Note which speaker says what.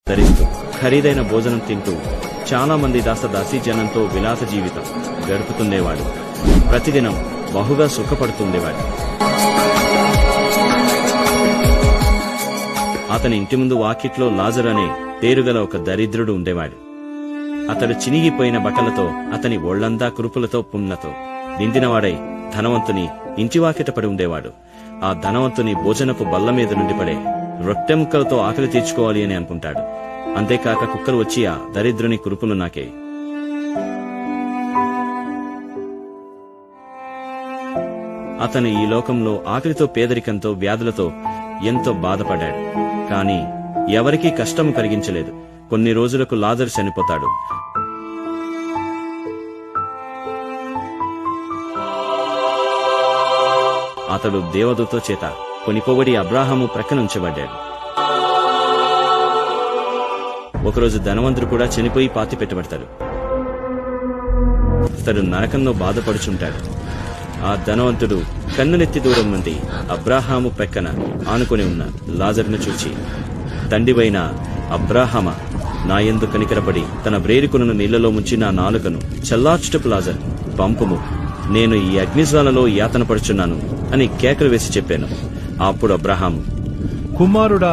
Speaker 1: ధరిస్తూ ఖరీదైన భోజనం తింటూ చాలా మంది దాసదాసీ జనంతో విలాస జీవితం గడుపుతుండేవాడు. ప్రతిదినం బహుగా సుఖపడుతుండేవాడు. అతని ఇంటి ముందు వాకిట్లో లాజరు అనే పేరుగల ఒక దరిద్రుడు ఉండేవాడు. అతడు చినిగిపోయిన బట్టలతో, అతని ఒళ్లంతా కురుపులతో, పుండ్లతో నిండినవాడై ధనవంతుని ఇంటివాకిట పడి ఉండేవాడు. ఆ ధనవంతుని భోజనపు బల్ల మీద నుండి పడే రొట్టె ముక్కలతో ఆకలి తీర్చుకోవాలి అని అనుకుంటాడు. అంతేకాక కుక్కలు వచ్చి ఆ దరిద్రుని కురుపులు నాకే. అతను ఈ లోకంలో ఆకలితో, పేదరికంతో, వ్యాధులతో ఎంతో బాధపడ్డాడు. కాని ఎవరికీ కష్టము కలిగించలేదు. కొన్ని రోజులకు లాజరు చనిపోతాడు. అతడు దేవదూత చేత కొనిపోబడి అబ్రాహాము ప్రక్కన ఉంచబడ్డాడు. ఒకరోజు ధనవంతుడు కూడా చనిపోయి పాతి పెట్టబడతాడు. అతడు నరకంలో బాధపడుచుంటాడు. ఆ ధనవంతుడు కన్నులెత్తి దూరం నుండి అబ్రాహాము ప్రక్కన ఆనుకొని ఉన్న లాజరును చూచి, తండ్రివైన అబ్రాహామా, నా యందు కనికరపడి తన బ్రేరుకును నీళ్లలో ముంచి నా నాలుకను చల్లార్చుటకు లాజరు పంపుము, నేను ఈ అగ్నిజ్వాలలో యాతన పడుచున్నాను అని కేకలు వేసి చెప్పాను. అప్పుడు అబ్రాహాము,
Speaker 2: కుమారుడా,